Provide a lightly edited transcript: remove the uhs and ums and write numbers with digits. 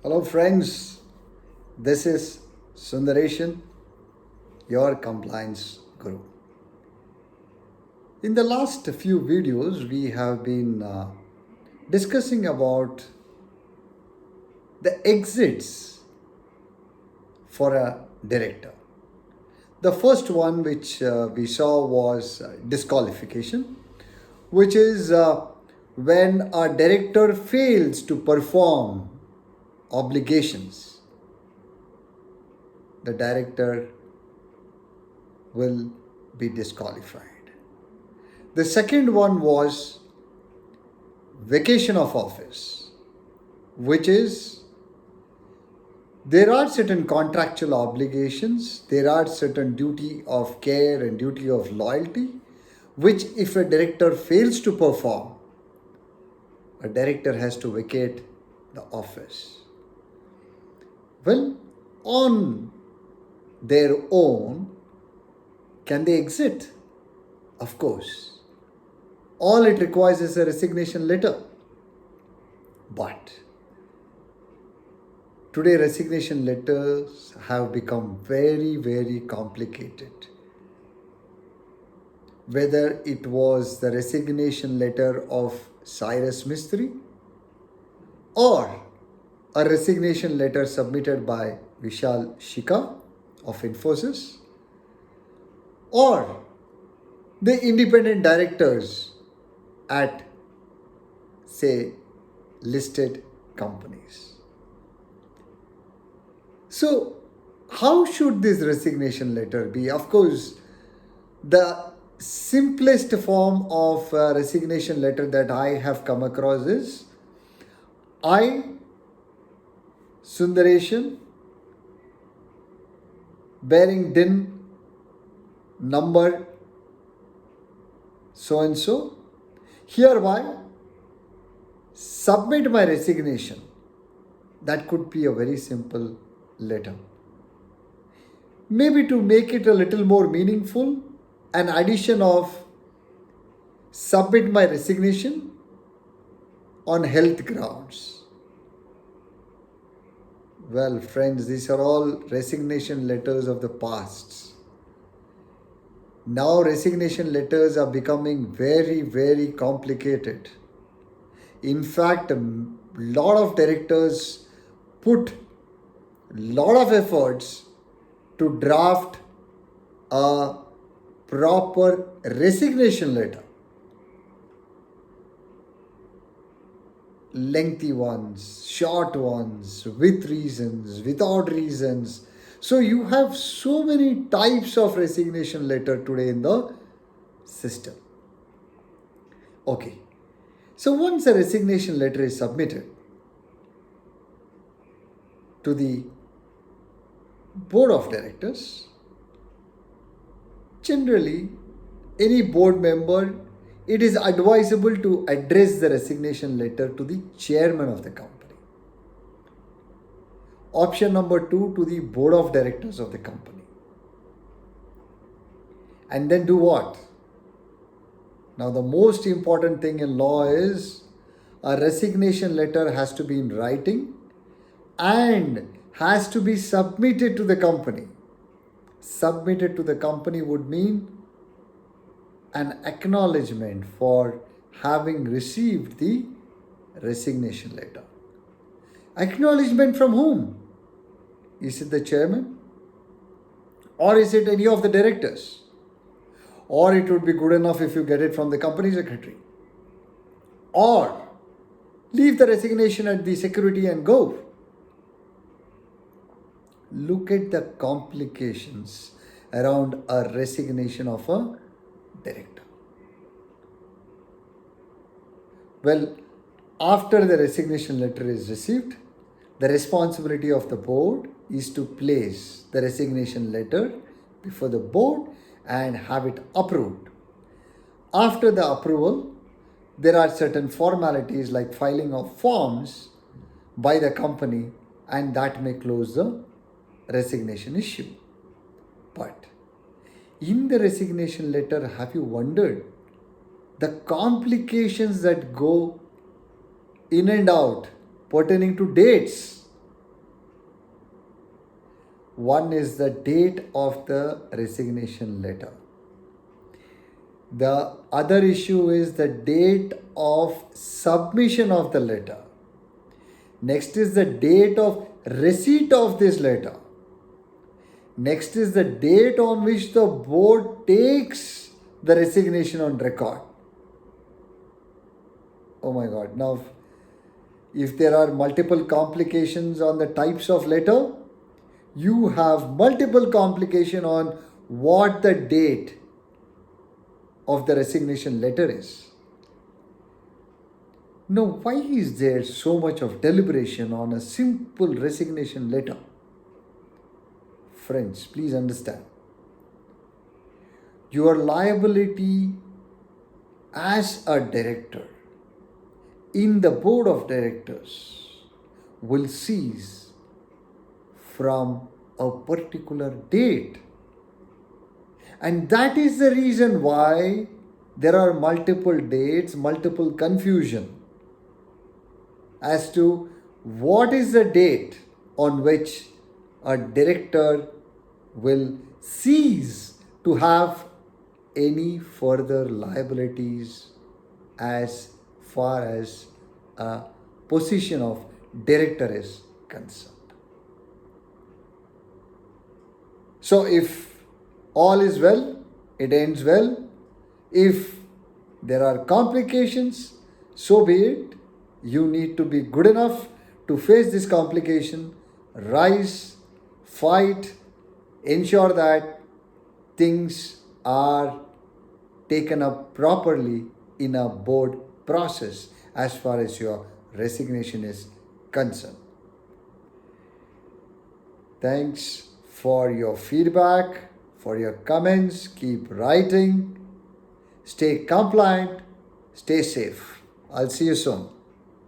Hello, friends. This is Sundareshan, your compliance guru. In the last few videos, we have been discussing about the exits for a director. The first one which we saw was disqualification, which is when a director fails to perform obligations, the director will be disqualified. The second one was vacation of office, which is there are certain contractual obligations, there are certain duty of care and duty of loyalty, which if a director fails to perform, a director has to vacate the office. Well, on their own, can they exit? Of course. All it requires is a resignation letter. But today, resignation letters have become very, very complicated. Whether it was the resignation letter of Cyrus Mistry or a resignation letter submitted by Vishal Shikha of Infosys, or the independent directors at, say, listed companies. So, how should this resignation letter be? Of course, the simplest form of resignation letter that I have come across is I, Sundareshan, bearing DIN number so and so, hereby submit my resignation. That could be a very simple letter. Maybe to make it a little more meaningful, an addition of submit my resignation on health grounds. Well, friends, these are all resignation letters of the past. Now, resignation letters are becoming very, very complicated. In fact, a lot of directors put a lot of efforts to draft a proper resignation letter. Lengthy ones, short ones, with reasons, without reasons. So you have so many types of resignation letter today in the system. Okay. So once a resignation letter is submitted to the board of directors, generally any board member, it is advisable to address the resignation letter to the chairman of the company. Option number 2, to the board of directors of the company. And then do what? Now, the most important thing in law is a resignation letter has to be in writing and has to be submitted to the company. Submitted to the company would mean an acknowledgement for having received the resignation letter. Acknowledgement from whom? Is it the chairman? Or is it any of the directors? Or it would be good enough if you get it from the company secretary. Or leave the resignation at the security and go. Look at the complications around a resignation of a director. Well, after the resignation letter is received, the responsibility of the board is to place the resignation letter before the board and have it approved. After the approval, there are certain formalities like filing of forms by the company, and that may close the resignation issue. But in the resignation letter, have you wondered the complications that go in and out pertaining to dates? One is the date of the resignation letter. The other issue is the date of submission of the letter. Next is the date of receipt of this letter. Next is the date on which the board takes the resignation on record. Oh my God. Now, if there are multiple complications on the types of letter, you have multiple complication on what the date of the resignation letter is. Now, why is there so much of deliberation on a simple resignation letter? Friends, please understand. Your liability as a director in the board of directors will cease from a particular date. And that is the reason why there are multiple dates, multiple confusion as to what is the date on which a director will cease to have any further liabilities as far as a position of director is concerned. So if all is well, it ends well. If there are complications, so be it. You need to be good enough to face this complication, rise, fight, ensure that things are taken up properly in a board process as far as your resignation is concerned. Thanks for your feedback, for your comments. Keep writing. Stay compliant. Stay safe. I'll see you soon.